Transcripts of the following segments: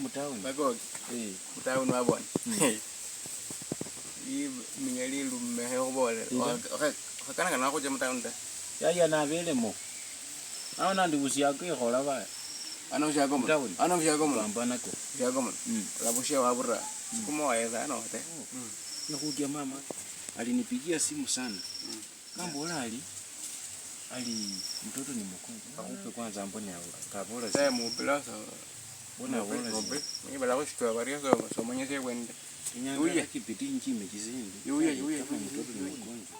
mtauni. Bagogi. Mtauni wabona. Minyali lumeho bole. Kana kana ko je mtauni ta. Ya na vele mo. Aona ndi usiako ikhola ba. Ana usiako mo. Ana usiako mo. Pambana ko. Usiako mo. La bushia wabura. Sikumo waeza no te. Nakuja mama alinipigia simu sana. Kambola ali mtoto ni mkubwa. Akupe kwanza mbone yao. Kabola sasa mupilasa. Bona wala si. Mimi bala kushitwa baria so mwenyeze kwenda. Uya kipiti nchi imekizindi. Uya mtoto ni mgonjwa.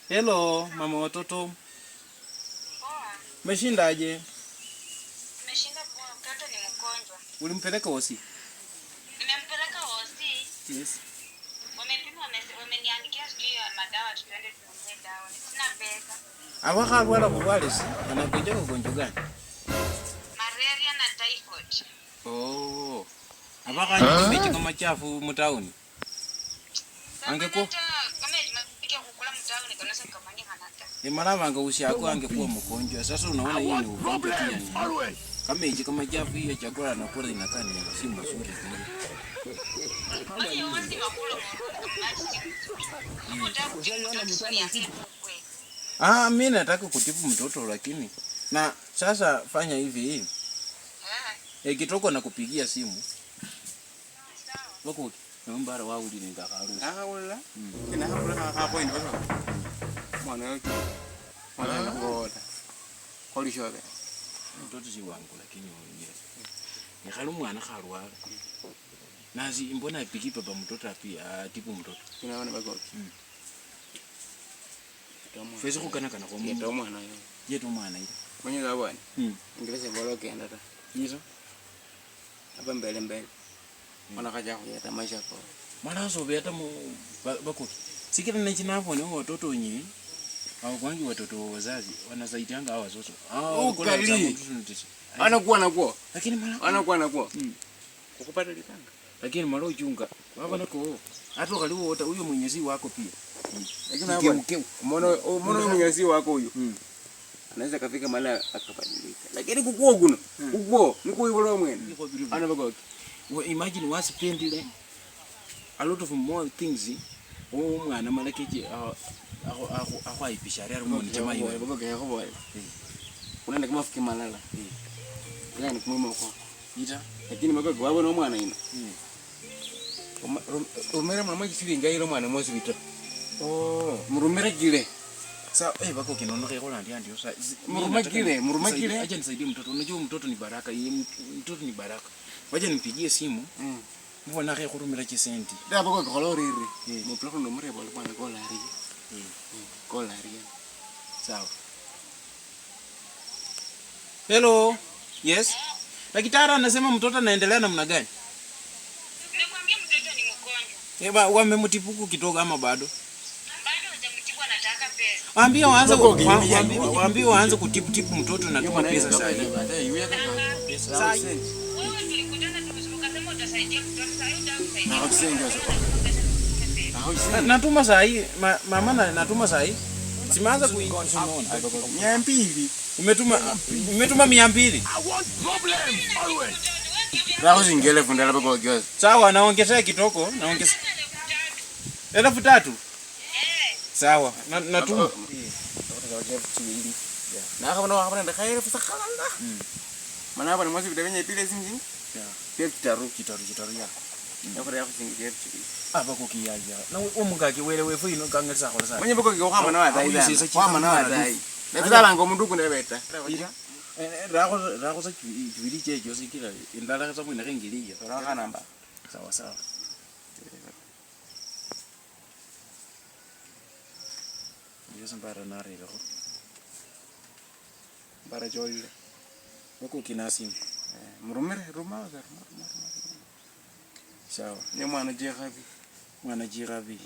Hello mama watoto. Umeshindaje? Nimeshinda kwa mtoto ni mgonjwa. Ulimpeleka hosi? Nimempeleka hosi. Yes. Wameniandikia sijui madawa tuende tununue dawa. Sina pesa. Abakalwala bulwale si anagonjeka ugonjwa gani? Malaria na typhoid. Oh. Abakanye mechi kama chafu mtauni. Angeko kama tumepiga kukula mtauni kana sasa kamani hanata. Malava angeusiako angekuwa mgonjwa. Sasa unaona hii ni ugonjwa pia ni. Kama hichi kama chafu hiyo chakula na kula inakaa ni si mzuri vile. Mimi wasi makula mimi nataka kutibu mtoto lakini na sasa fanya hivi. Kitoko na kupigia simu. Wako naomba wao uli ngakaru. Wala. Kina hapo ndio. Mwana wake. Mwana ngoda. Koli shobe. Mtoto si wangu lakini wewe. Nikalu mwana khalwala. Nazi mbona apiki baba mtoto apia tipu mtoto. Unaona bagogi. Fezi kukana kana kwa mwana. Ndio mwana yeye. Yetu mwana ile. Mwenye zabani. Ingereza boloke ndata. Hizo. Hapa mbele. Mwana kaja kuyata maisha kwa. Mwana sobeta mu bakoki. Sikira nchi napo ni watoto wenyewe. Au kwangi watoto wazazi wanasaidianga hao watoto. Ukali. Anakuwa. Lakini mwana anakuwa. Kukupata litanga. Lakini mara uchunga. Baba nako hata kaliwo wote huyo mwenyezi wako pia. Lakini hapo umeona mwenyezi wako huyo. Anaweza kafika mahali akabadilika. Lakini kukua kuna. Kukua niko hivyo mwene. Ana bagogi. Imagine was pendile a lot of more things. Mwana malakiji akwaipisha ari mu njema hiyo. Bagogi yako boy. Unaenda kama fiki malala. Ila ni kumwema kwa. Ita. Lakini bagogi wabona mwana ina. Umera mwana mwisiri ngairo mwana mwezi bita. Murumera gile. Sawa bako kinonoka yako ndio ndio sasa. Murumagile. Acha nisaidie mtoto. Unajua mtoto ni baraka. Mtoto ni baraka. Waje nipigie simu. Mbona na kurumira kisenti. Ndio bako koloriri. Mu plako ndo mure bole bwana kolari. Kolari. Sawa. Hello. Yes. Daktari anasema mtoto anaendelea namna gani? Nimekwambia mtoto ni mgonjwa. Wamemtipuku kidogo ama bado? Bado hujamtibu anataka pesa. Waambie waanze kutipu mtoto na tuma pesa sasa hivi. Sasa wewe tulikutana tukasema utasaidia mtoto sasa. Natuma saa hii mama natuma saa hii. Simaanza kuingia 200. Umetuma 200. I want problem always. Rao zingele fundala bako gyoza. Sawa naongezea kitoko, naongezea 3,000. Sawa, natuma. Na kama ndo khairi fusakalanda. Mana hapa ni mwezi vidavenye pile zingi? Pia kitaru ya. Yakora yako zingi yetu. Bako kiyaja. Na umugaki welewe fu ino kangeza khola sana. Mwenye bako kwa mana wadai. Kwa mana wadai. Nezala ngo mundu kunebeta. Rako sa kibili chejo sikira indala ka samwe nakengiliya. Raka namba. Sawa. Yesu mbara nare lako. Bara joile. Bako kinasimu. Murumere ruma. Sawa. Ni mwana jirabi.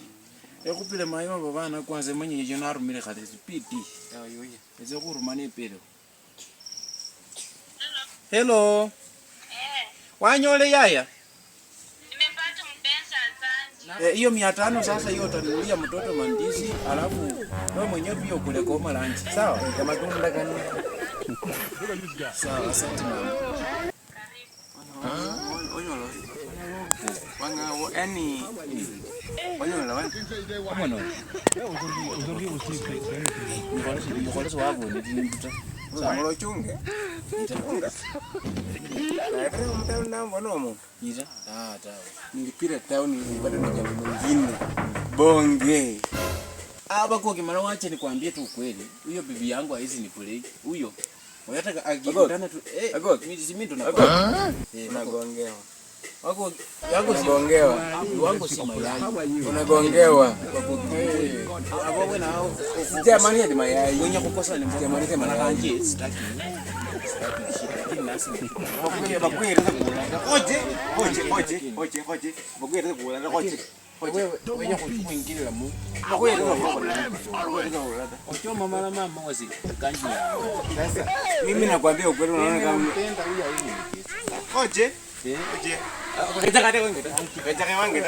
Ekupile mayo babana kwanza manye yejo narumire khate piti. Yoye. Eze kurumane pelo. Hello. Wanyole yaya? Nimepata mpenzi asante. Hiyo 500 sasa hiyo utanunulia mtoto mandizi, alafu wewe mwenyewe pia ukule kwa malanchi. Sawa? Kama tunda gani? Sawa, asante mama. Onyolo. Wanga yani onyolo wan. Kama no. Mkolezo wako ni mtuta. Sawa chunge. Chunga. Na kama mtao ndambo nomo. Ita? Tawa. Nilipita town bado na jambo mwingine. Bonge. Bako kimara wacha nikwambie tu ukweli. Huyo bibi yangu haizi ni play. Huyo. Unataka akikutana tu mimi ndo nakwambia. Unagongewa. Wako yangu si unagongewa. Wangu si mayai. Unagongewa. Hapo wewe na hao Jamani ya mayai. wenye kukosa ni Jamani sema na anje sitaki. Lakini nasi wewe wenye kuingia la Mungu. Ocho mama na mama wazi kanji. Sasa mimi nakwambia ukweli unaona kama mpenda huyu hivi. Oje. Kaja kate wangu. Kaja wangu.